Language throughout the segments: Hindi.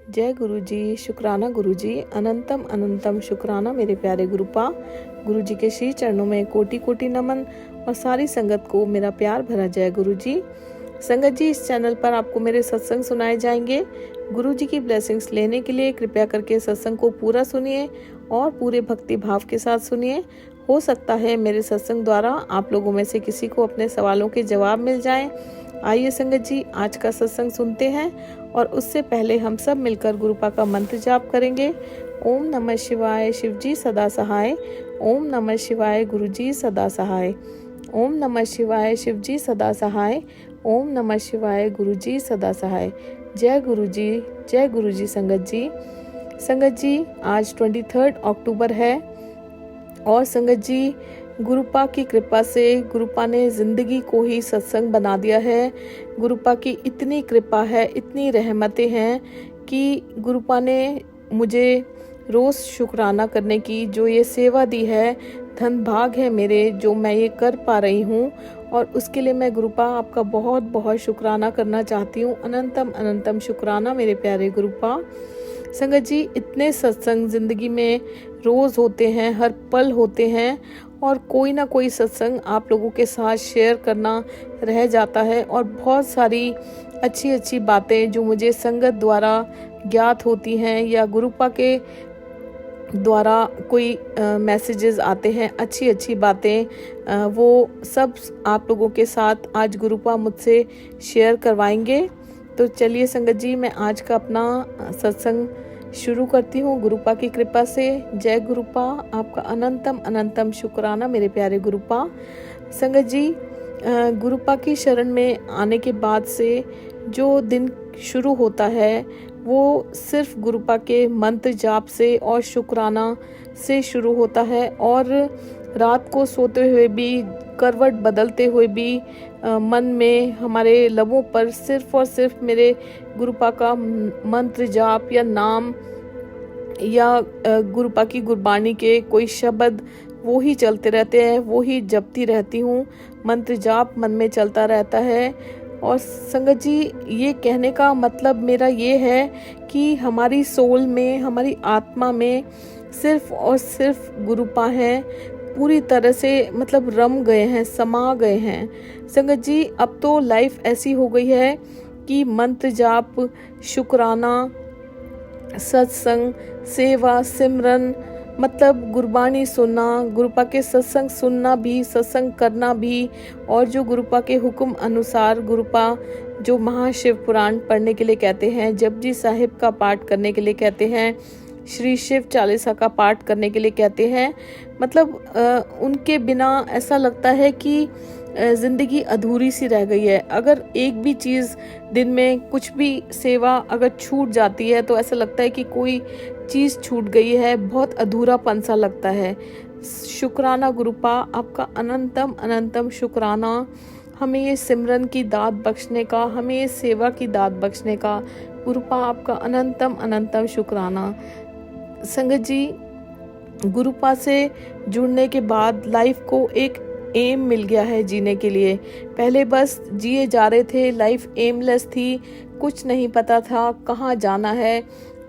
जय गुरु जी, शुक्राना गुरु जी, अनंतम अनंतम शुक्राना मेरे प्यारे गुरुपा। गुरु जी के श्री चरणों में कोटि कोटि नमन और सारी संगत को मेरा प्यार भरा जय गुरु जी। संगत जी, इस चैनल पर आपको मेरे सत्संग सुनाए जाएंगे। गुरु जी की ब्लेसिंग्स लेने के लिए कृपया करके सत्संग को पूरा सुनिए और पूरे भक्ति भाव के साथ सुनिए। हो सकता है मेरे सत्संग द्वारा आप लोगों में से किसी को अपने सवालों के जवाब मिल जाएं। आइए संगत जी, आज का सत्संग सुनते हैं और उससे पहले हम सब मिलकर गुरुपा का मंत्र जाप करेंगे। ओम नमः शिवाय, शिव जी सदा सहाय। ओम नमः शिवाय, गुरु जी सदा सहाय। ओम नमः शिवाय, शिव जी सदा सहाय। ओम नमः शिवाय, गुरु जी सदा सहाय। जय गुरु जी, जय गुरु जी। संगत जी, आज 23 अक्टूबर है और संगत जी, गुरुपा की कृपा से गुरुपा ने जिंदगी को ही सत्संग बना दिया है। गुरुपा की इतनी कृपा है, इतनी रहमतें हैं कि गुरुपा ने मुझे रोज शुक्राना करने की जो ये सेवा दी है, धन भाग है मेरे जो मैं ये कर पा रही हूँ, और उसके लिए मैं गुरुपा आपका बहुत बहुत शुक्राना करना चाहती हूँ। अनंतम अनंतम शुक्राना मेरे प्यारे गुरुपा। संगत जी, इतने सत्संग जिंदगी में रोज होते हैं, हर पल होते हैं, और कोई ना कोई सत्संग आप लोगों के साथ शेयर करना रह जाता है। और बहुत सारी अच्छी अच्छी बातें जो मुझे संगत द्वारा ज्ञात होती हैं या गुरुपा के द्वारा कोई मैसेजेस आते हैं, अच्छी अच्छी बातें, वो सब आप लोगों के साथ आज गुरुपा मुझसे शेयर करवाएंगे। तो चलिए संगत जी, मैं आज का अपना सत्संग शुरू करती हूँ गुरुपा की कृपा से। जय गुरुपा, आपका अनंतम अनंतम शुक्राना मेरे प्यारे गुरुपा। संगत जी, गुरुपा की शरण में आने के बाद से जो दिन शुरू होता है वो सिर्फ गुरुपा के मंत्र जाप से और शुक्राना से शुरू होता है, और रात को सोते हुए भी, करवट बदलते हुए भी मन में हमारे लबों पर सिर्फ और सिर्फ मेरे गुरुपा का मंत्र जाप या नाम या गुरुपा की गुरबानी के कोई शब्द वो ही चलते रहते हैं, वो ही जपती रहती हूँ। मंत्र जाप मन में चलता रहता है। और संगत जी, ये कहने का मतलब मेरा ये है कि हमारी सोल में, हमारी आत्मा में सिर्फ और सिर्फ गुरुपा है, पूरी तरह से मतलब रम गए हैं, समा गए हैं। संगत जी, अब तो लाइफ ऐसी हो गई है कि मंत्र जाप, शुक्राना, सत्संग, सेवा, सिमरन, मतलब गुरबानी सुनना, गुरुपा के सत्संग सुनना भी, सत्संग करना भी, और जो गुरुपा के हुक्म अनुसार गुरुपा जो महाशिव पुराण पढ़ने के लिए कहते हैं, जपजी साहिब का पाठ करने के लिए कहते हैं, श्री शिव चालीसा का पाठ करने के लिए कहते हैं, मतलब उनके बिना ऐसा लगता है कि जिंदगी अधूरी सी रह गई है। अगर एक भी चीज़ दिन में कुछ भी सेवा अगर छूट जाती है तो ऐसा लगता है कि कोई चीज़ छूट गई है, बहुत अधूरापन सा लगता है। शुक्राना गुरुपा, आपका अनंतम अनंतम शुक्राना, हमें ये सिमरन की दात बख्शने का, हमें ये सेवा की दात बख्शने का। गुरुपा आपका अनंतम अनंतम शुक्राना। संगत जी, गुरुपा से जुड़ने के बाद लाइफ को एक एम मिल गया है जीने के लिए। पहले बस जिए जा रहे थे, लाइफ एमलेस थी, कुछ नहीं पता था कहाँ जाना है,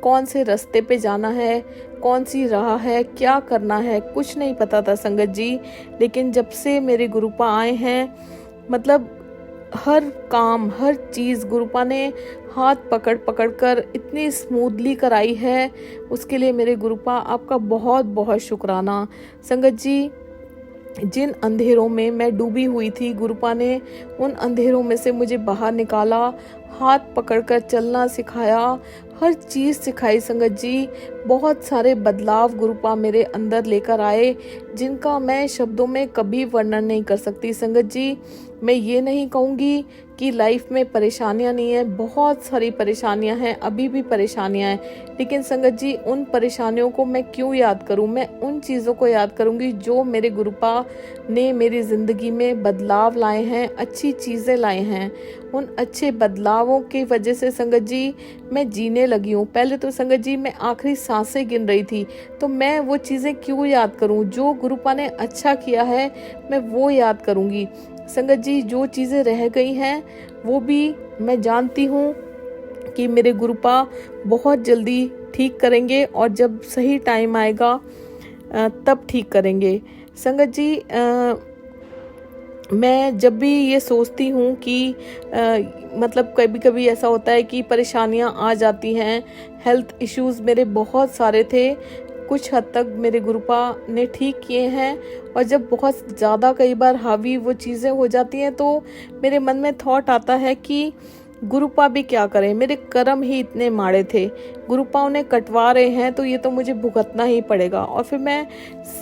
कौन से रास्ते पे जाना है, कौन सी राह है, क्या करना है, कुछ नहीं पता था संगत जी। लेकिन जब से मेरे गुरुपा आए हैं, मतलब हर काम, हर चीज़ गुरुपा ने हाथ पकड़ पकड़ कर इतनी स्मूथली कराई है, उसके लिए मेरे गुरुपा आपका बहुत बहुत शुक्राना। संगत जी, जिन अंधेरों में मैं डूबी हुई थी, गुरुपा ने उन अंधेरों में से मुझे बाहर निकाला, हाथ पकड़कर चलना सिखाया, हर चीज़ सिखाई। संगत जी, बहुत सारे बदलाव गुरुपा मेरे अंदर लेकर आए, जिनका मैं शब्दों में कभी वर्णन नहीं कर सकती। संगत जी, मैं ये नहीं कहूँगी कि लाइफ में परेशानियाँ नहीं है, बहुत सारी परेशानियाँ हैं, अभी भी परेशानियाँ हैं, लेकिन संगत जी, उन परेशानियों को मैं क्यों याद करूँ? मैं उन चीज़ों को याद करूँगी जो मेरे गुरुपा ने मेरी ज़िंदगी में बदलाव लाए हैं, अच्छी चीज़ें लाए हैं। उन अच्छे बदलावों की वजह से संगत जी मैं जीने लगी हूँ। पहले तो संगत जी मैं आखिरी सांसें गिन रही थी, तो मैं वो चीज़ें क्यों याद करूँ? जो गुरुपा ने अच्छा किया है मैं वो याद करूँगी। संगत जी, जो चीज़ें रह गई हैं वो भी मैं जानती हूँ कि मेरे गुरुपा बहुत जल्दी ठीक करेंगे और जब सही टाइम आएगा तब ठीक करेंगे। संगत जी, मैं जब भी ये सोचती हूँ कि मतलब कभी कभी ऐसा होता है कि परेशानियाँ आ जाती हैं, हेल्थ इश्यूज़ मेरे बहुत सारे थे, कुछ हद तक मेरे गुरुपा ने ठीक किए हैं, और जब बहुत ज़्यादा कई बार हावी वो चीज़ें हो जाती हैं तो मेरे मन में थॉट आता है कि गुरुपा भी क्या करें, मेरे कर्म ही इतने माड़े थे, गुरुपा उन्हें कटवा रहे हैं तो ये तो मुझे भुगतना ही पड़ेगा। और फिर मैं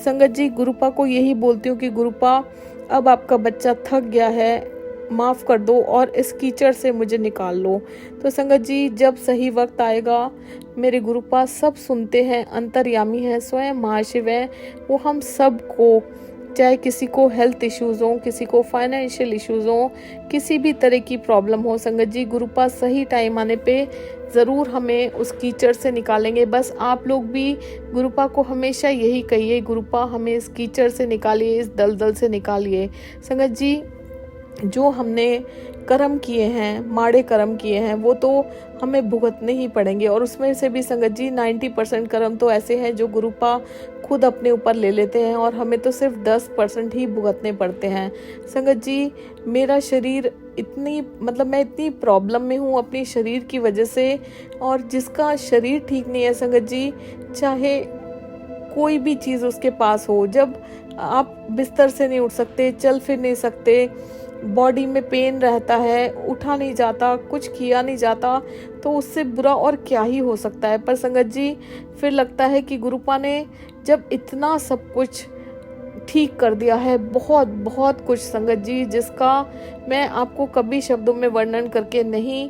संगत जी गुरुपा को यही बोलती हूँ कि गुरुपा, अब आपका बच्चा थक गया है, माफ़ कर दो और इस कीचड़ से मुझे निकाल लो। तो संगत जी, जब सही वक्त आएगा मेरे गुरुपा सब सुनते हैं, अंतर्यामी हैं, स्वयं महाशिव हैं, वो हम सब को, चाहे किसी को हेल्थ इश्यूज़ हो, किसी को फाइनेंशियल इश्यूज़ हो, किसी भी तरह की प्रॉब्लम हो, संगत जी गुरुपा सही टाइम आने पे ज़रूर हमें उस कीचड़ से निकालेंगे। बस आप लोग भी गुरुपा को हमेशा यही कहिए, गुरुपा हमें इस कीचड़ से निकालिए, इस दलदल से निकालिए। संगत जी, जो हमने कर्म किए हैं, माड़े कर्म किए हैं, वो तो हमें भुगतने ही पड़ेंगे। और उसमें से भी संगत जी 90% कर्म तो ऐसे हैं जो गुरुपा खुद अपने ऊपर ले लेते हैं और हमें तो सिर्फ 10% ही भुगतने पड़ते हैं। संगत जी, मेरा शरीर मैं इतनी प्रॉब्लम में हूँ अपनी शरीर की वजह से, और जिसका शरीर ठीक नहीं है संगत जी, चाहे कोई भी चीज़ उसके पास हो, जब आप बिस्तर से नहीं उठ सकते, चल फिर नहीं सकते, बॉडी में पेन रहता है, उठा नहीं जाता, कुछ किया नहीं जाता, तो उससे बुरा और क्या ही हो सकता है। पर संगत जी, फिर लगता है कि गुरुपा ने जब इतना सब कुछ ठीक कर दिया है, बहुत बहुत कुछ संगत जी, जिसका मैं आपको कभी शब्दों में वर्णन करके नहीं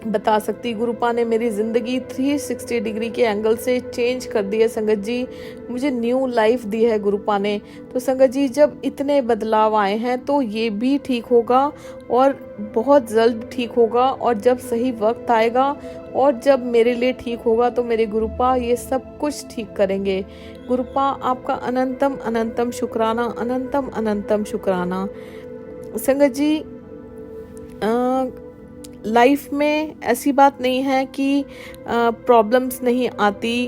बता सकती। गुरुपा ने मेरी ज़िंदगी 360 डिग्री के एंगल से चेंज कर दी है संगत जी, मुझे न्यू लाइफ दी है गुरुपा ने। तो संगत जी, जब इतने बदलाव आए हैं तो ये भी ठीक होगा और बहुत जल्द ठीक होगा, और जब सही वक्त आएगा और जब मेरे लिए ठीक होगा तो मेरे गुरुपा ये सब कुछ ठीक करेंगे। गुरुपा, आपका अनंतम अनंतम शुक्राना, अनंतम अनंतम शुक्राना। संगत जी, लाइफ में ऐसी बात नहीं है कि प्रॉब्लम्स नहीं आती।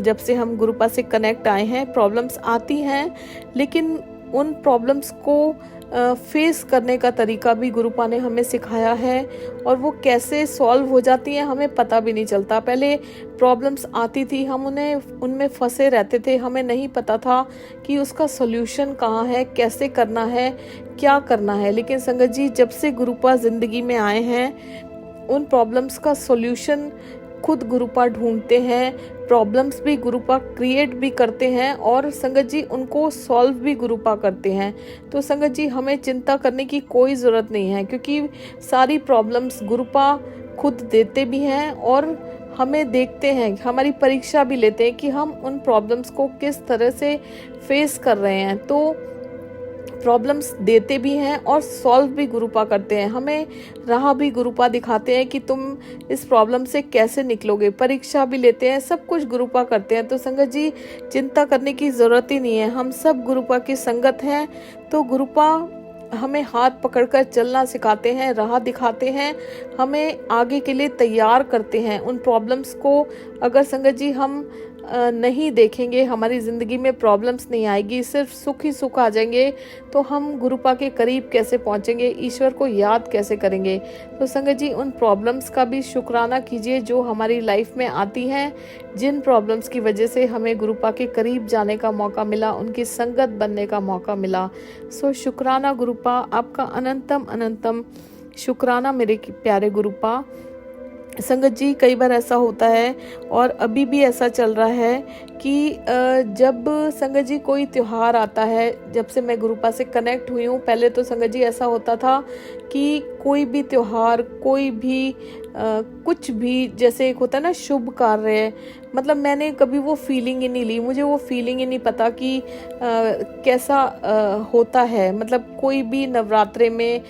जब से हम गुरुपा से कनेक्ट आए हैं प्रॉब्लम्स आती हैं, लेकिन उन प्रॉब्लम्स को फेस करने का तरीका भी गुरुपा ने हमें सिखाया है, और वो कैसे सॉल्व हो जाती हैं हमें पता भी नहीं चलता। पहले प्रॉब्लम्स आती थी, हम उनमें फंसे रहते थे, हमें नहीं पता था कि उसका सॉल्यूशन कहाँ है, कैसे करना है, क्या करना है। लेकिन संगत जी, जब से गुरुपा ज़िंदगी में आए हैं, उन प्रॉब्लम्स का सॉल्यूशन खुद गुरुपा ढूंढते हैं, प्रॉब्लम्स भी गुरुपा क्रिएट भी करते हैं, और संगत जी उनको सॉल्व भी गुरुपा करते हैं। तो संगत जी, हमें चिंता करने की कोई ज़रूरत नहीं है, क्योंकि सारी प्रॉब्लम्स गुरुपा खुद देते भी हैं और हमें देखते हैं, हमारी परीक्षा भी लेते हैं कि हम उन प्रॉब्लम्स को किस तरह से फेस कर रहे हैं। तो प्रॉब्लम्स देते भी हैं और सॉल्व भी गुरुपा करते हैं, हमें राह भी गुरुपा दिखाते हैं कि तुम इस प्रॉब्लम से कैसे निकलोगे, परीक्षा भी लेते हैं, सब कुछ गुरुपा करते हैं। तो संगत जी, चिंता करने की ज़रूरत ही नहीं है, हम सब गुरुपा की संगत हैं। तो गुरुपा हमें हाथ पकड़कर चलना सिखाते हैं, राह दिखाते हैं, हमें आगे के लिए तैयार करते हैं। उन प्रॉब्लम्स को अगर संगत जी हम नहीं देखेंगे, हमारी ज़िंदगी में प्रॉब्लम्स नहीं आएगी, सिर्फ सुख ही सुख आ जाएंगे, तो हम गुरुपा के करीब कैसे पहुंचेंगे, ईश्वर को याद कैसे करेंगे। तो संगत जी, उन प्रॉब्लम्स का भी शुक्राना कीजिए जो हमारी लाइफ में आती हैं, जिन प्रॉब्लम्स की वजह से हमें गुरुपा के करीब जाने का मौका मिला, उनकी संगत बनने का मौका मिला। सो शुक्राना गुरुपा, आपका अनंतम अनंतम शुक्राना मेरे प्यारे गुरुपा। संगत जी, कई बार ऐसा होता है और अभी भी ऐसा चल रहा है कि जब संगत जी कोई त्योहार आता है, जब से मैं गुरुपा से कनेक्ट हुई हूँ, पहले तो संगत जी ऐसा होता था कि कोई भी त्योहार, कोई भी कुछ भी, जैसे एक होता है ना शुभ कार्य, मतलब मैंने कभी वो फीलिंग ही नहीं ली, मुझे वो फीलिंग ही नहीं पता कि कैसा होता है। मतलब कोई भी नवरात्रे में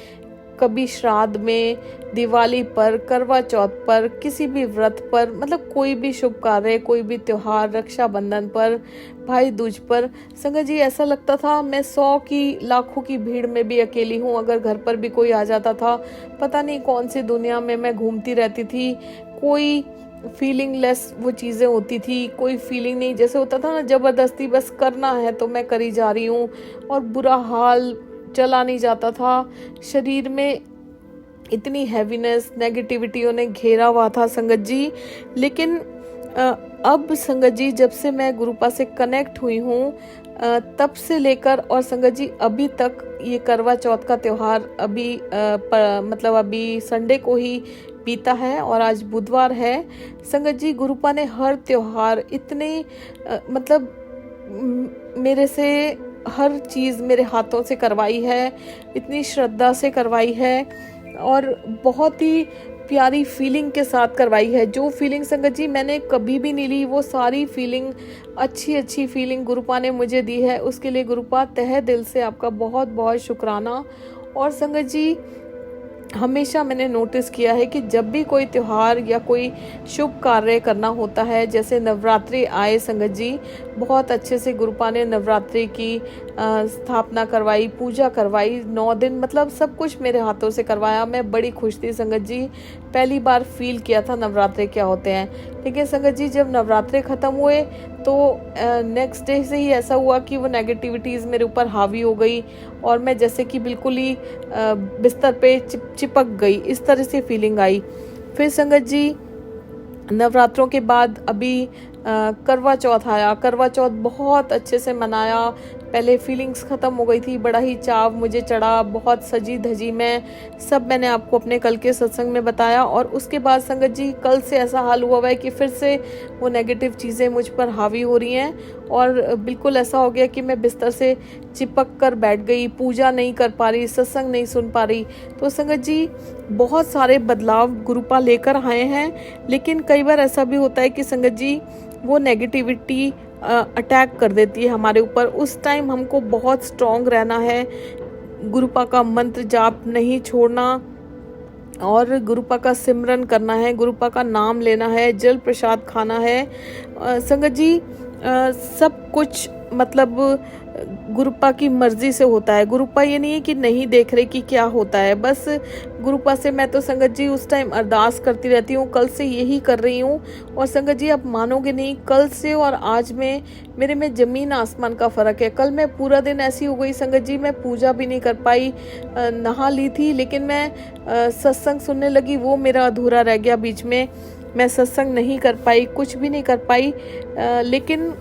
कभी श्राद्ध में, दिवाली पर, करवा चौथ पर, किसी भी व्रत पर, मतलब कोई भी शुभ कार्य, कोई भी त्योहार, रक्षाबंधन पर, भाई दूज पर, संगत जी ऐसा लगता था मैं 100 की लाखों की भीड़ में भी अकेली हूँ। अगर घर पर भी कोई आ जाता था, पता नहीं कौन सी दुनिया में मैं घूमती रहती थी। कोई फीलिंग लेस वो चीज़ें होती थी, कोई फीलिंग नहीं, जैसे होता था ना जबरदस्ती बस करना है तो मैं करी जा रही हूँ, और बुरा हाल, चला नहीं जाता था। शरीर में इतनी हैवीनेस, नेगेटिविटी ने घेरा हुआ था संगत जी। लेकिन अब संगत जी जब से मैं गुरुपा से कनेक्ट हुई हूँ, तब से लेकर और संगत जी अभी तक, ये करवा चौथ का त्योहार अभी मतलब अभी संडे को ही बीता है और आज बुधवार है। संगत जी गुरुपा ने हर त्योहार इतने मतलब मेरे से हर चीज़ मेरे हाथों से करवाई है, इतनी श्रद्धा से करवाई है, और बहुत ही प्यारी फीलिंग के साथ करवाई है। जो फीलिंग संगत जी मैंने कभी भी नहीं ली, वो सारी फीलिंग, अच्छी फीलिंग गुरुपा ने मुझे दी है। उसके लिए गुरुपा तहे दिल से आपका बहुत बहुत शुक्राना। और संगत जी हमेशा मैंने नोटिस किया है कि जब भी कोई त्योहार या कोई शुभ कार्य करना होता है, जैसे नवरात्रि आए संगत जी, बहुत अच्छे से गुरुपा ने नवरात्रि की स्थापना करवाई, पूजा करवाई, 9 दिन, मतलब सब कुछ मेरे हाथों से करवाया। मैं बड़ी खुश थी संगत जी, पहली बार फील किया था नवरात्रि क्या होते हैं। लेकिन संगत जी जब नवरात्रि ख़त्म हुए तो नेक्स्ट डे से ही ऐसा हुआ कि वो नेगेटिविटीज़ मेरे ऊपर हावी हो गई, और मैं जैसे कि बिल्कुल ही बिस्तर पे चिपक गई, इस तरह से फीलिंग आई। फिर संगत जी नवरात्रों के बाद अभी करवा चौथ आया। करवा चौथ बहुत अच्छे से मनाया। पहले फीलिंग्स ख़त्म हो गई थी, बड़ा ही चाव मुझे चढ़ा, बहुत सजी धजी मैं, सब मैंने आपको अपने कल के सत्संग में बताया। और उसके बाद संगत जी कल से ऐसा हाल हुआ है कि फिर से वो नेगेटिव चीज़ें मुझ पर हावी हो रही हैं, और बिल्कुल ऐसा हो गया कि मैं बिस्तर से चिपक कर बैठ गई, पूजा नहीं कर पा रही, सत्संग नहीं सुन पा रही। तो संगत जी बहुत सारे बदलाव गुरुपा लेकर आए हैं, लेकिन कई बार ऐसा भी होता है कि संगत जी वो नेगेटिविटी अटैक कर देती है हमारे ऊपर। उस टाइम हमको बहुत स्ट्रॉन्ग रहना है, गुरुपा का मंत्र जाप नहीं छोड़ना, और गुरुपा का सिमरन करना है, गुरुपा का नाम लेना है, जल प्रसाद खाना है। संगत जी सब कुछ मतलब गुरुपा की मर्जी से होता है। गुरुपा ये नहीं है कि नहीं देख रहे कि क्या होता है, बस गुरुपा से मैं तो संगत जी उस टाइम अरदास करती रहती हूँ, कल से यही कर रही हूँ। और संगत जी आप मानोगे नहीं, कल से और आज में मेरे में ज़मीन आसमान का फ़र्क है। कल मैं पूरा दिन ऐसी हो गई संगत जी, मैं पूजा भी नहीं कर पाई, नहा ली थी, लेकिन मैं सत्संग सुनने लगी, वो मेरा अधूरा रह गया बीच में, मैं सत्संग नहीं कर पाई, कुछ भी नहीं कर पाई। लेकिन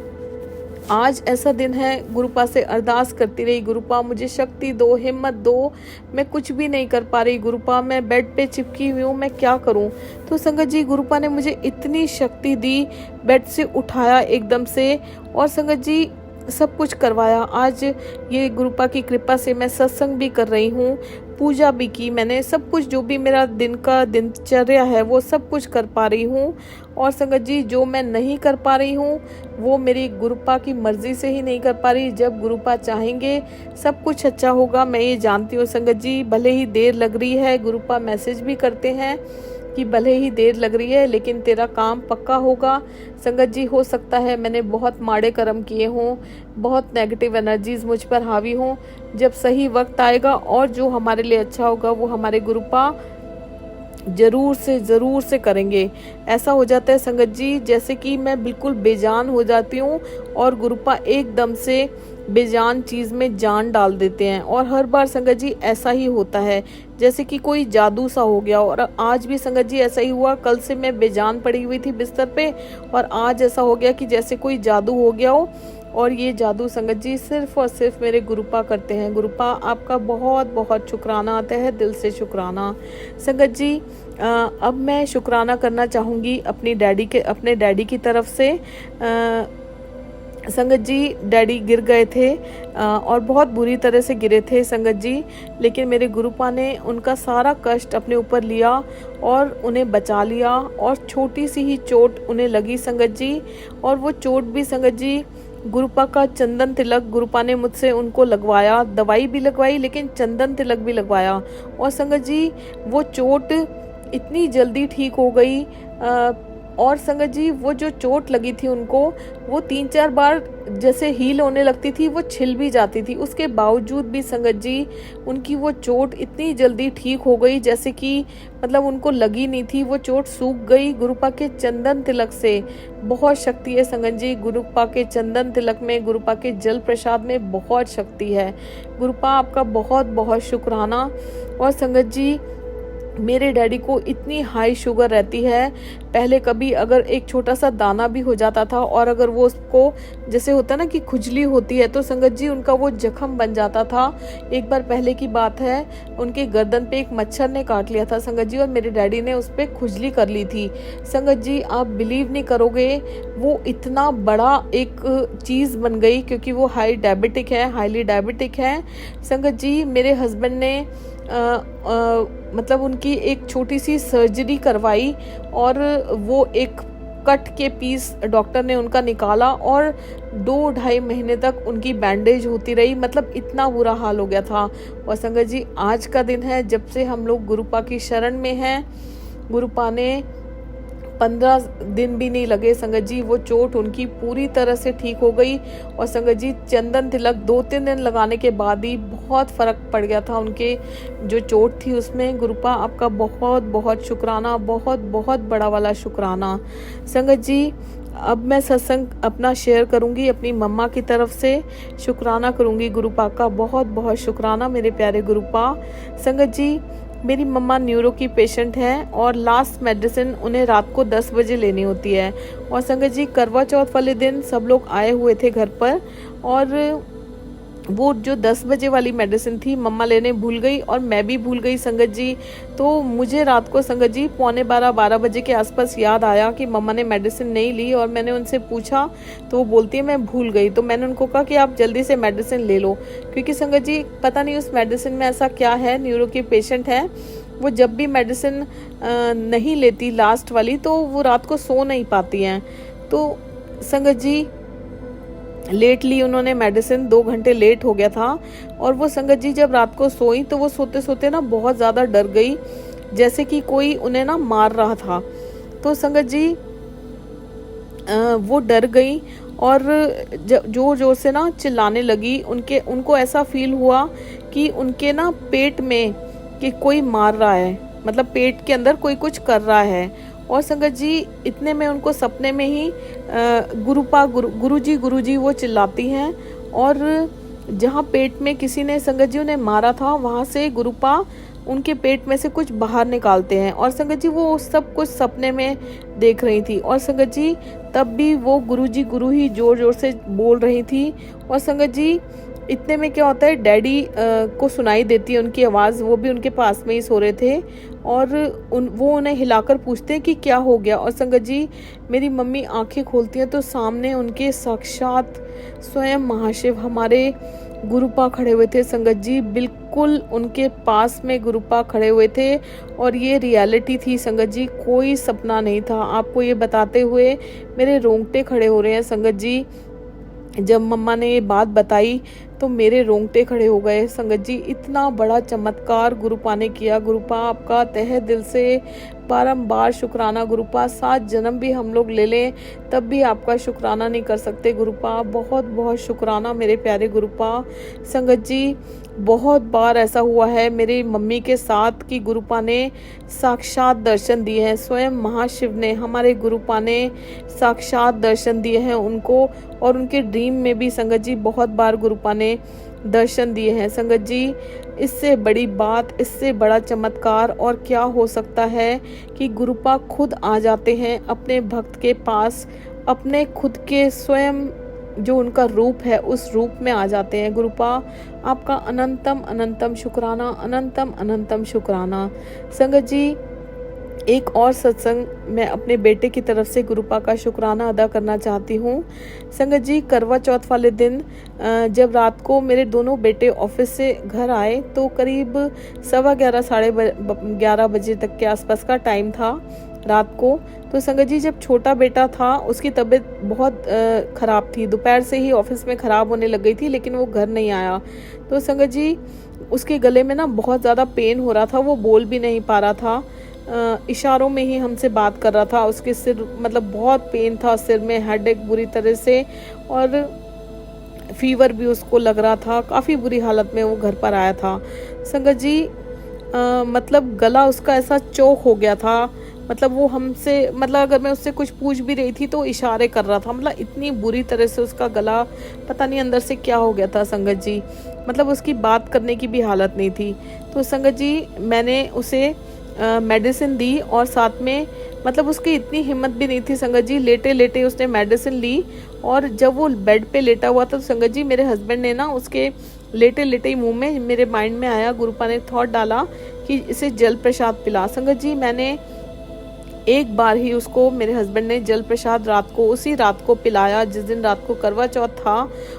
आज ऐसा दिन है, गुरुपा से अरदास करती रही, गुरुपा मुझे शक्ति दो, हिम्मत दो, मैं कुछ भी नहीं कर पा रही गुरुपा, मैं बेड पे चिपकी हुई हूँ, मैं क्या करूँ। तो संगत जी गुरुपा ने मुझे इतनी शक्ति दी, बेड से उठाया एकदम से, और संगत जी सब कुछ करवाया। आज ये गुरुपा की कृपा से मैं सत्संग भी कर रही हूँ, पूजा भी की मैंने, सब कुछ जो भी मेरा दिन का दिनचर्या है वो सब कुछ कर पा रही हूँ। और संगत जी जो मैं नहीं कर पा रही हूँ वो मेरी गुरुपा की मर्जी से ही नहीं कर पा रही। जब गुरुपा चाहेंगे सब कुछ अच्छा होगा, मैं ये जानती हूँ संगत जी। भले ही देर लग रही है, गुरुपा मैसेज भी करते हैं कि भले ही देर लग रही है लेकिन तेरा काम पक्का होगा। संगत जी हो सकता है मैंने बहुत माड़े कर्म किए हों, बहुत नेगेटिव एनर्जीज मुझ पर हावी हों, जब सही वक्त आएगा और जो हमारे लिए अच्छा होगा वो हमारे गुरुपा ज़रूर से करेंगे। ऐसा हो जाता है संगत जी जैसे कि मैं बिल्कुल बेजान हो जाती हूँ और गुरुपा एकदम से बेजान चीज़ में जान डाल देते हैं। और हर बार संगत जी ऐसा ही होता है जैसे कि कोई जादू सा हो गया। और आज भी संगत जी ऐसा ही हुआ, कल से मैं बेजान पड़ी हुई थी बिस्तर पे और आज ऐसा हो गया कि जैसे कोई जादू हो गया हो। और ये जादू संगत जी सिर्फ और सिर्फ मेरे गुरुपा करते हैं। गुरुपा आपका बहुत बहुत शुक्राना आता है, दिल से शुक्राना। संगत जी अब मैं शुक्राना करना चाहूँगी अपने डैडी की तरफ से। संगत जी डैडी गिर गए थे और बहुत बुरी तरह से गिरे थे संगत जी, लेकिन मेरे गुरुपा ने उनका सारा कष्ट अपने ऊपर लिया और उन्हें बचा लिया। और छोटी सी ही चोट उन्हें लगी संगत जी, और वो चोट भी संगत जी गुरुपा का चंदन तिलक गुरुपा ने मुझसे उनको लगवाया, दवाई भी लगवाई लेकिन चंदन तिलक भी लगवाया। और संगत जी वो चोट इतनी जल्दी ठीक हो गई। और संगत जी वो जो चोट लगी थी उनको, वो 3-4 बार जैसे हील होने लगती थी, वो छिल भी जाती थी। उसके बावजूद भी संगत जी उनकी वो चोट इतनी जल्दी ठीक हो गई जैसे कि मतलब उनको लगी नहीं थी, वो चोट सूख गई गुरुपा के चंदन तिलक से। बहुत शक्ति है संगत जी गुरुपा के चंदन तिलक में, गुरुपा के जल प्रसाद में बहुत शक्ति है। गुरुपा आपका बहुत बहुत शुक्राना। और संगत जी मेरे डैडी को इतनी हाई शुगर रहती है, पहले कभी अगर एक छोटा सा दाना भी हो जाता था और अगर वो उसको जैसे होता है ना कि खुजली होती है, तो संगत जी उनका वो जख्म बन जाता था। एक बार पहले की बात है, उनके गर्दन पे एक मच्छर ने काट लिया था संगत जी, और मेरे डैडी ने उस पर खुजली कर ली थी। संगत जी आप बिलीव नहीं करोगे, वो इतना बड़ा एक चीज़ बन गई क्योंकि वो हाईली डायबिटिक है। संगत जी मेरे हस्बैंड ने मतलब उनकी एक छोटी सी सर्जरी करवाई और वो एक कट के पीस डॉक्टर ने उनका निकाला और 2-2.5 महीने तक उनकी बैंडेज होती रही। मतलब इतना बुरा हाल हो गया था। और संगत जी आज का दिन है जब से हम लोग गुरुपा की शरण में हैं। गुरुपा ने 15 दिन भी नहीं लगे संगत जी, वो चोट उनकी पूरी तरह से ठीक हो गई। और संगत जी चंदन तिलक 2-3 दिन लगाने के बाद ही बहुत फ़र्क पड़ गया था उनके जो चोट थी उसमें। गुरुपा आपका बहुत बहुत शुक्राना, बहुत बहुत बड़ा वाला शुक्राना। संगत जी अब मैं सत्संग अपना शेयर करूंगी अपनी मम्मा की तरफ से, शुक्राना करूंगी गुरुपा का। बहुत बहुत शुक्राना मेरे प्यारे गुरुपा। संगत जी मेरी मम्मा न्यूरो की पेशेंट हैं और लास्ट मेडिसिन उन्हें रात को 10 बजे लेनी होती है। और संगत जी करवा चौथ वाले दिन सब लोग आए हुए थे घर पर, और वो जो 10 बजे वाली मेडिसिन थी मम्मा लेने भूल गई और मैं भी भूल गई संगत जी। तो मुझे रात को संगत जी 11:45-12 बजे के आसपास याद आया कि मम्मा ने मेडिसिन नहीं ली, और मैंने उनसे पूछा तो वो बोलती है मैं भूल गई। तो मैंने उनको कहा कि आप जल्दी से मेडिसिन ले लो, क्योंकि संगत जी पता नहीं उस मेडिसिन में ऐसा क्या है, न्यूरो की पेशेंट है, वो जब भी मेडिसिन नहीं लेती लास्ट वाली तो वो रात को सो नहीं पाती हैं। तो संगत जी लेट ली उन्होंने मेडिसिन, 2 घंटे लेट हो गया था। और वो संगत जी जब रात को सोई तो वो सोते सोते ना बहुत ज़्यादा डर गई, जैसे कि कोई उन्हें ना मार रहा था। तो संगत जी वो डर गई और जोर जोर से ना चिल्लाने लगी। उनको ऐसा फील हुआ कि उनके ना पेट में कि कोई मार रहा है, मतलब पेट के अंदर कोई कुछ कर रहा है। और संगत जी इतने में उनको सपने में ही गुरुपा गुरुजी वो चिल्लाती हैं, और जहाँ पेट में किसी ने संगत जी उन्हें मारा था वहाँ से गुरुपा उनके पेट में से कुछ बाहर निकालते हैं। और संगत जी वो सब कुछ सपने में देख रही थी। और संगत जी तब भी वो गुरु ही जोर जोर से बोल रही थी। और संगत जी इतने में क्या होता है, डैडी को सुनाई देती है उनकी आवाज़, वो भी उनके पास में ही सो रहे थे, और वो उन्हें हिलाकर पूछते हैं कि क्या हो गया। और संगत जी मेरी मम्मी आंखें खोलती हैं तो सामने उनके साक्षात स्वयं महाशिव हमारे गुरुपा खड़े हुए थे संगत जी, बिल्कुल उनके पास में गुरुपा खड़े हुए थे। और ये रियलिटी थी संगत जी, कोई सपना नहीं था। आपको ये बताते हुए मेरे रोंगटे खड़े हो रहे हैं संगत जी। जब मम्मा ने ये बात बताई तो मेरे रोंगटे खड़े हो गए संगत जी। इतना बड़ा चमत्कार गुरुपा ने किया। गुरुपा आपका तहे दिल से बारंबार शुक्राना गुरुपा। 7 जन्म भी हम लोग ले लें तब भी आपका शुक्राना नहीं कर सकते गुरुपा। बहुत बहुत शुक्राना मेरे प्यारे गुरुपा। संगत जी बहुत बार ऐसा हुआ है मेरी मम्मी के साथ कि गुरुपा ने साक्षात दर्शन दिए हैं, स्वयं महाशिव ने हमारे गुरुपा ने साक्षात दर्शन दिए हैं उनको। और उनके ड्रीम में भी संगत जी बहुत बार गुरुपा ने दर्शन दिए हैं संगत जी। इससे बड़ी बात, इससे बड़ा चमत्कार और क्या हो सकता है कि गुरुपा खुद आ जाते हैं अपने भक्त के पास, अपने खुद के स्वयं जो उनका रूप है उस रूप में आ जाते हैं। गुरुपा आपका अनंतम अनंतम शुक्राना, अनंतम अनंतम शुक्राना। संगत जी एक और सत्संग मैं अपने बेटे की तरफ से गुरुपा का शुक्राना अदा करना चाहती हूँ। संगत जी करवा चौथ वाले दिन जब रात को मेरे दोनों बेटे ऑफिस से घर आए तो करीब 11:15 साढ़े 11 बजे तक के आसपास का टाइम था। रात को। तो संगत जी जब छोटा बेटा था उसकी तबीयत बहुत ख़राब थी, दोपहर से ही ऑफिस में ख़राब होने लग गई थी, लेकिन वो घर नहीं आया। तो संगत जी उसके गले में ना बहुत ज़्यादा पेन हो रहा था, वो बोल भी नहीं पा रहा था, इशारों में ही हमसे बात कर रहा था। उसके सिर मतलब बहुत पेन था, सिर में हेडेक बुरी तरह से, और फीवर भी उसको लग रहा था। काफ़ी बुरी हालत में वो घर पर आया था संगत जी। मतलब गला उसका ऐसा चोक हो गया था, मतलब वो हमसे मतलब अगर मैं उससे कुछ पूछ भी रही थी तो इशारे कर रहा था। मतलब इतनी बुरी तरह से उसका गला, पता नहीं अंदर से क्या हो गया था संगत जी, मतलब उसकी बात करने की भी हालत नहीं थी। तो संगत जी मैंने उसे मेडिसिन दी, और साथ में मतलब उसकी इतनी हिम्मत भी नहीं थी संगत जी, लेटे लेटे उसने मेडिसिन ली। और जब वो बेड पे लेटा हुआ था तो संगत जी मेरे हस्बैंड ने ना उसके लेटे लेटे ही मुंह में, मेरे माइंड में आया, गुरुपा ने थॉट डाला कि इसे जल प्रसाद पिला। संगत जी मैंने एक बार ही उसको, मेरे हस्बैंड ने जल प्रसाद रात को, उसी रात को पिलाया जिस दिन रात को करवा चौथ था।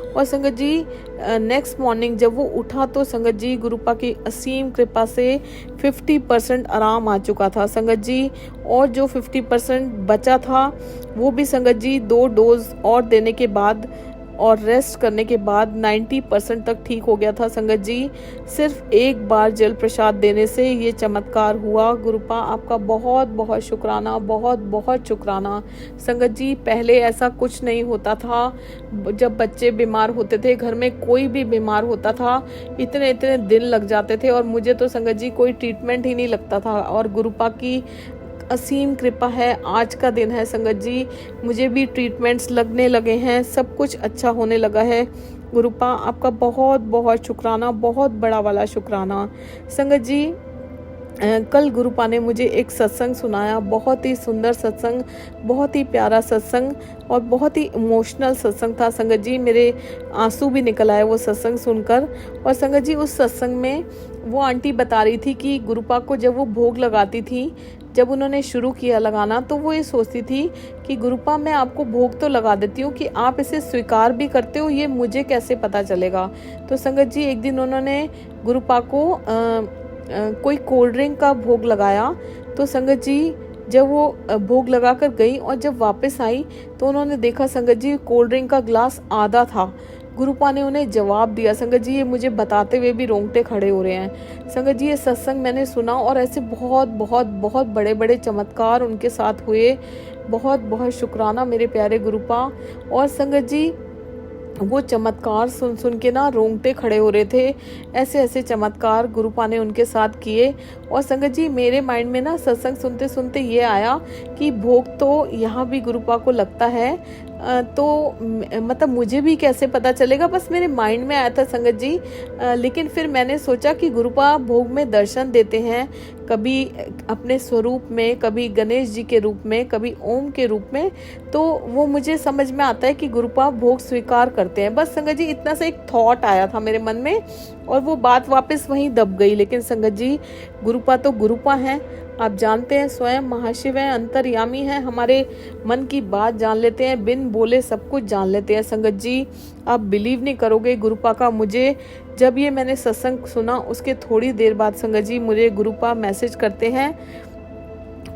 और संगत जी नेक्स्ट मॉर्निंग जब वो उठा तो संगत जी गुरुपा की असीम कृपा से 50% आराम आ चुका था संगत जी। और जो 50% बचा था वो भी संगत जी 2 डोज और देने के बाद और रेस्ट करने के बाद 90% तक ठीक हो गया था संगत जी। सिर्फ एक बार जल प्रसाद देने से ये चमत्कार हुआ। गुरुपा आपका बहुत बहुत शुक्राना, बहुत बहुत शुक्राना संगत जी। पहले ऐसा कुछ नहीं होता था, जब बच्चे बीमार होते थे, घर में कोई भी बीमार होता था, इतने इतने दिन लग जाते थे, और मुझे तो संगत जी कोई ट्रीटमेंट ही नहीं लगता था। और गुरुपा की असीम कृपा है, आज का दिन है संगत जी, मुझे भी ट्रीटमेंट्स लगने लगे हैं, सब कुछ अच्छा होने लगा है। गुरुपा आपका बहुत बहुत शुक्राना, बहुत बड़ा वाला शुक्राना संगत जी। कल गुरुपा ने मुझे एक सत्संग सुनाया, बहुत ही सुंदर सत्संग, बहुत ही प्यारा सत्संग, और बहुत ही इमोशनल सत्संग था संगत जी। मेरे आंसू भी निकल आए वो सत्संग सुनकर। और संगत जी उस सत्संग में वो आंटी बता रही थी कि गुरुपा को जब वो भोग लगाती थी, जब उन्होंने शुरू किया लगाना, तो वो ये सोचती थी कि गुरुपा मैं आपको भोग तो लगा देती हूँ कि आप इसे स्वीकार भी करते हो, ये मुझे कैसे पता चलेगा। तो संगत जी एक दिन उन्होंने गुरुपा को कोई कोल्ड ड्रिंक का भोग लगाया। तो संगत जी जब वो भोग लगाकर गई और जब वापस आई तो उन्होंने देखा संगत जी कोल्ड ड्रिंक का ग्लास आधा था। गुरुपा ने उन्हें जवाब दिया संगत जी, ये मुझे बताते हुए भी रोंगटे खड़े हो रहे हैं संगत जी। ये सत्संग मैंने सुना और ऐसे बहुत बहुत बहुत बड़े बड़े चमत्कार उनके साथ हुए। बहुत बहुत शुक्राना मेरे प्यारे गुरुपा। और संगत जी वो चमत्कार सुन सुन के ना रोंगटे खड़े हो रहे थे, ऐसे ऐसे चमत्कार गुरुपा ने उनके साथ किए। और संगत जी मेरे माइंड में ना सत्संग सुनते सुनते ये आया कि भोग तो यहाँ भी गुरुपा को लगता है, तो मतलब मुझे भी कैसे पता चलेगा, बस मेरे माइंड में आया था संगत जी। लेकिन फिर मैंने सोचा कि गुरुपा भोग में दर्शन देते हैं, कभी अपने स्वरूप में, कभी गणेश जी के रूप में, कभी ओम के रूप में, तो वो मुझे समझ में आता है कि गुरुपा भोग स्वीकार करते हैं। बस संगत जी इतना सा एक थॉट आया था मेरे मन में और वो बात वापस वहीं दब गई। लेकिन संगत जी गुरुपा तो गुरुपा हैं, आप जानते हैं, स्वयं महाशिव हैं, अंतर्यामी हैं, हमारे मन की बात जान लेते हैं, बिन बोले सब कुछ जान लेते हैं संगत जी। आप बिलीव नहीं करोगे गुरुपा का, मुझे जब ये मैंने सत्संग सुना उसके थोड़ी देर बाद संगत जी मुझे गुरुपा मैसेज करते हैं,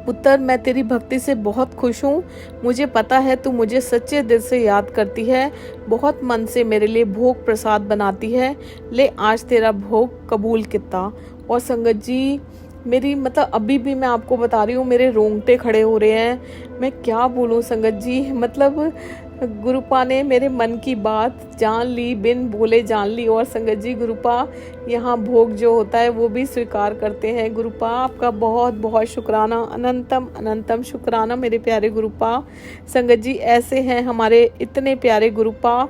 पुत्र मैं तेरी भक्ति से बहुत खुश हूँ, मुझे पता है तू मुझे सच्चे दिल से याद करती है, बहुत मन से मेरे लिए भोग प्रसाद बनाती है, ले आज तेरा भोग कबूल किता। और संगत जी मेरी मतलब अभी भी मैं आपको बता रही हूँ मेरे रोंगटे खड़े हो रहे हैं, मैं क्या बोलूँ संगत जी। मतलब गुरुपा ने मेरे मन की बात जान ली, बिन बोले जान ली। और संगत जी गुरुपा यहाँ भोग जो होता है वो भी स्वीकार करते हैं। गुरुपा आपका बहुत बहुत शुक्राना, अनंतम अनंतम शुक्राना मेरे प्यारे गुरुपा। संगत जी ऐसे हैं हमारे इतने प्यारे गुरुपा,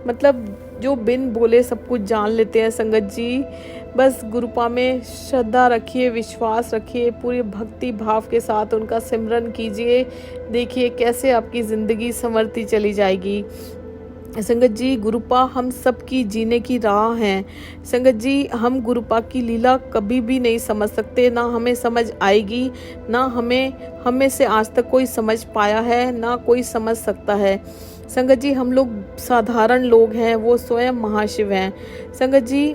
मतलब जो बिन बोले सब कुछ जान लेते हैं संगत जी। बस गुरुपा में श्रद्धा रखिए, विश्वास रखिए, पूरे भक्ति भाव के साथ उनका सिमरन कीजिए, देखिए कैसे आपकी ज़िंदगी संवरती चली जाएगी। संगत जी गुरुपा हम सबकी जीने की राह हैं। संगत जी हम गुरुपा की लीला कभी भी नहीं समझ सकते, ना हमें समझ आएगी, ना हमें से आज तक कोई समझ पाया है, ना कोई समझ सकता है। संगत जी हम लोग साधारण लोग हैं, वो स्वयं महाशिव हैं। संगत जी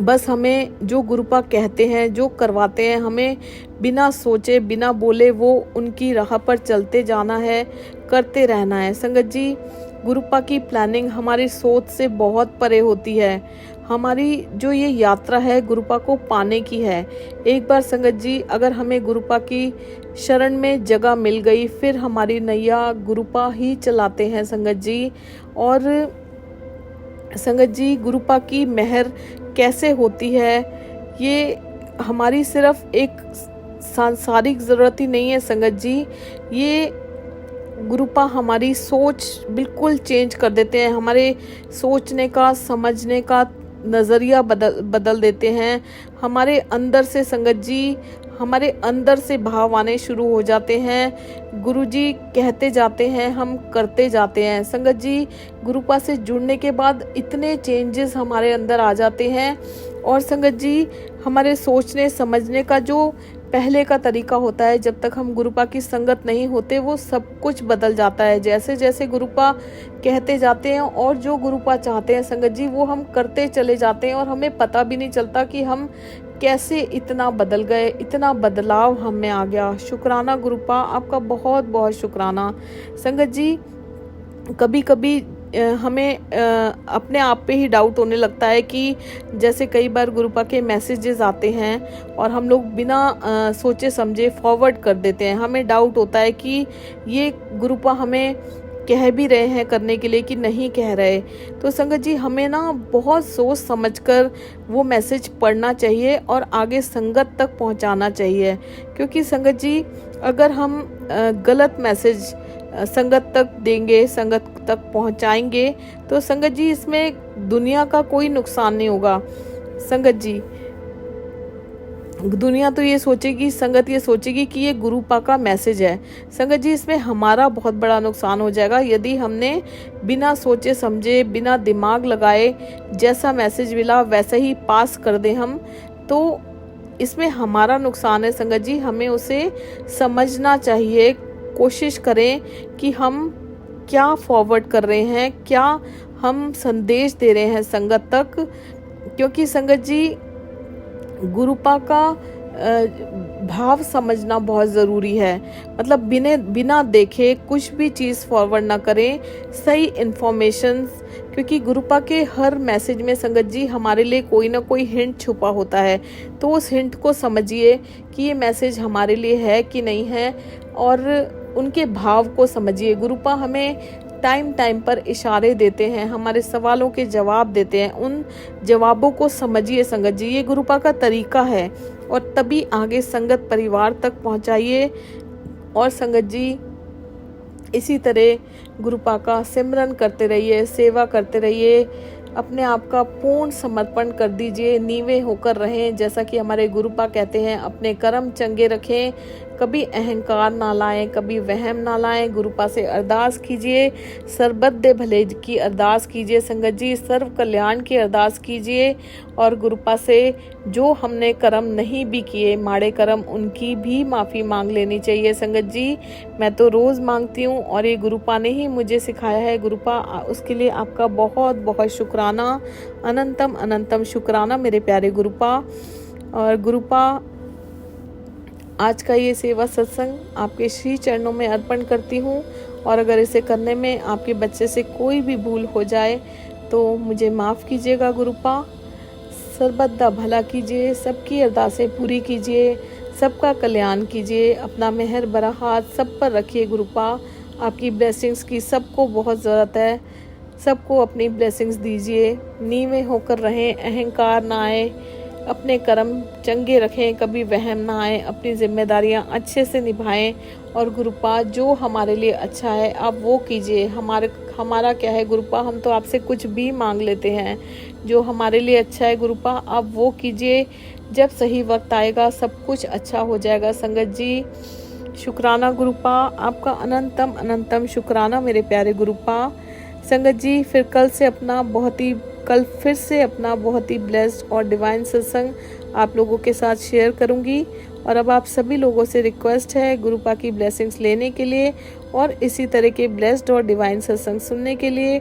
बस हमें जो गुरुपा कहते हैं, जो करवाते हैं, हमें बिना सोचे बिना बोले वो उनकी राह पर चलते जाना है, करते रहना है। संगत जी, गुरुपा की प्लानिंग हमारी सोच से बहुत परे होती है। हमारी जो ये यात्रा है गुरुपा को पाने की है। एक बार संगत जी अगर हमें गुरुपा की शरण में जगह मिल गई, फिर हमारी नैया गुरुपा ही चलाते हैं संगत जी। और संगत जी, गुरुपा की मेहर कैसे होती है, ये हमारी सिर्फ एक सांसारिक ज़रूरत ही नहीं है संगत जी, ये गुरुपा हमारी सोच बिल्कुल चेंज कर देते हैं। हमारे सोचने का, समझने का नज़रिया बदल देते हैं। हमारे अंदर से संगत जी, हमारे अंदर से भाव आने शुरू हो जाते हैं। गुरुजी कहते जाते हैं, हम करते जाते हैं। संगत जी, गुरुपा से जुड़ने के बाद इतने चेंजेस हमारे अंदर आ जाते हैं। और संगत जी, हमारे सोचने समझने का जो पहले का तरीका होता है, जब तक हम गुरुपा की संगत नहीं होते, वो सब कुछ बदल जाता है। जैसे जैसे गुरुपा कहते जाते हैं और जो गुरुपा चाहते हैं संगत जी, वो हम करते चले जाते हैं और हमें पता भी नहीं चलता कि हम कैसे इतना बदल गए, इतना बदलाव हम में आ गया। शुक्राना गुरुपा, आपका बहुत बहुत शुक्राना। संगत जी, कभी कभी हमें अपने आप पे ही डाउट होने लगता है कि जैसे कई बार गुरुपा के मैसेजेस आते हैं और हम लोग बिना सोचे समझे फॉरवर्ड कर देते हैं। हमें डाउट होता है कि ये गुरुपा हमें कह भी रहे हैं करने के लिए कि नहीं कह रहे। तो संगत जी, हमें ना बहुत सोच समझकर वो मैसेज पढ़ना चाहिए और आगे संगत तक पहुंचाना चाहिए। क्योंकि संगत जी, अगर हम गलत मैसेज संगत तक देंगे, संगत तक पहुंचाएंगे, तो संगत जी इसमें दुनिया का कोई नुकसान नहीं होगा। संगत जी, दुनिया तो ये सोचेगी, संगत ये सोचेगी कि ये गुरुपा का मैसेज है। संगत जी, इसमें हमारा बहुत बड़ा नुकसान हो जाएगा यदि हमने बिना सोचे समझे, बिना दिमाग लगाए जैसा मैसेज मिला वैसे ही पास कर दें हम, तो इसमें हमारा नुकसान है। संगत जी, हमें उसे समझना चाहिए। कोशिश करें कि हम क्या फॉरवर्ड कर रहे हैं, क्या हम संदेश दे रहे हैं संगत तक। क्योंकि संगत जी, गुरुपा का भाव समझना बहुत ज़रूरी है। मतलब बिना देखे कुछ भी चीज़ फॉरवर्ड ना करें, सही इन्फॉर्मेशन। क्योंकि गुरुपा के हर मैसेज में संगत जी हमारे लिए कोई ना कोई हिंट छुपा होता है। तो उस हिंट को समझिए कि ये मैसेज हमारे लिए है कि नहीं है, और उनके भाव को समझिए। गुरुपा हमें टाइम टाइम पर इशारे देते हैं, हमारे सवालों के जवाब देते हैं। उन जवाबों को समझिए संगत जी, ये गुरुपा का तरीका है। और तभी आगे संगत परिवार तक पहुंचाइए। और संगत जी, इसी तरह गुरुपा का सिमरन करते रहिए, सेवा करते रहिए, अपने आप का पूर्ण समर्पण कर दीजिए, नीवे होकर रहें। जैसा कि हमारे गुरुपा कहते हैं, अपने कर्म चंगे रखें, कभी अहंकार ना लाएं, कभी वहम ना लाएं। गुरुपा से अरदास कीजिए, सर्बत दे भले की अरदास कीजिए संगत जी, सर्व कल्याण की अरदास कीजिए। और गुरुपा से जो हमने कर्म नहीं भी किए, माड़े कर्म, उनकी भी माफ़ी मांग लेनी चाहिए संगत जी। मैं तो रोज़ मांगती हूँ और ये गुरुपा ने ही मुझे सिखाया है। गुरुपा, उसके लिए आपका बहुत बहुत शुक्राना, अनंतम अनंतम शुक्राना मेरे प्यारे गुरुपा। और गुरुपा, आज का ये सेवा सत्संग आपके श्री चरणों में अर्पण करती हूँ। और अगर इसे करने में आपके बच्चे से कोई भी भूल हो जाए तो मुझे माफ़ कीजिएगा गुरुपा। सर्वदा भला कीजिए, सबकी अरदासें पूरी कीजिए, सबका कल्याण कीजिए, अपना मेहर भरा हाथ सब पर रखिए गुरुपा। आपकी ब्लेसिंग्स की सबको बहुत ज़रूरत है, सबको अपनी ब्लेसिंग्स दीजिए। नीवे होकर रहें, अहंकार ना आए, अपने कर्म चंगे रखें, कभी वहम ना आए, अपनी जिम्मेदारियां अच्छे से निभाएं। और गुरुपा, जो हमारे लिए अच्छा है आप वो कीजिए। हमारा क्या है गुरुपा, हम तो आपसे कुछ भी मांग लेते हैं। जो हमारे लिए अच्छा है गुरुपा, आप वो कीजिए। जब सही वक्त आएगा सब कुछ अच्छा हो जाएगा संगत जी। शुक्राना गुरुपा, आपका अनंतम अनंतम शुक्राना मेरे प्यारे गुरुपा। संगत जी, कल फिर से अपना बहुत ही ब्लेस्ड और डिवाइन सत्संग आप लोगों के साथ शेयर करूंगी। और अब आप सभी लोगों से रिक्वेस्ट है गुरुपा की ब्लेसिंग्स लेने के लिए और इसी तरह के ब्लेस्ड और डिवाइन सत्संग सुनने के लिए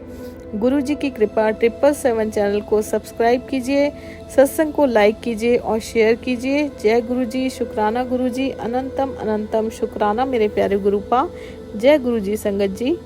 गुरु जी की कृपा 777 चैनल को सब्सक्राइब कीजिए, सत्संग को लाइक कीजिए और शेयर कीजिए। जय गुरु जी, शुक्राना गुरु जी, अनंतम अनंतम शुक्राना मेरे प्यारे गुरुपा। जय गुरु जी संगत जी।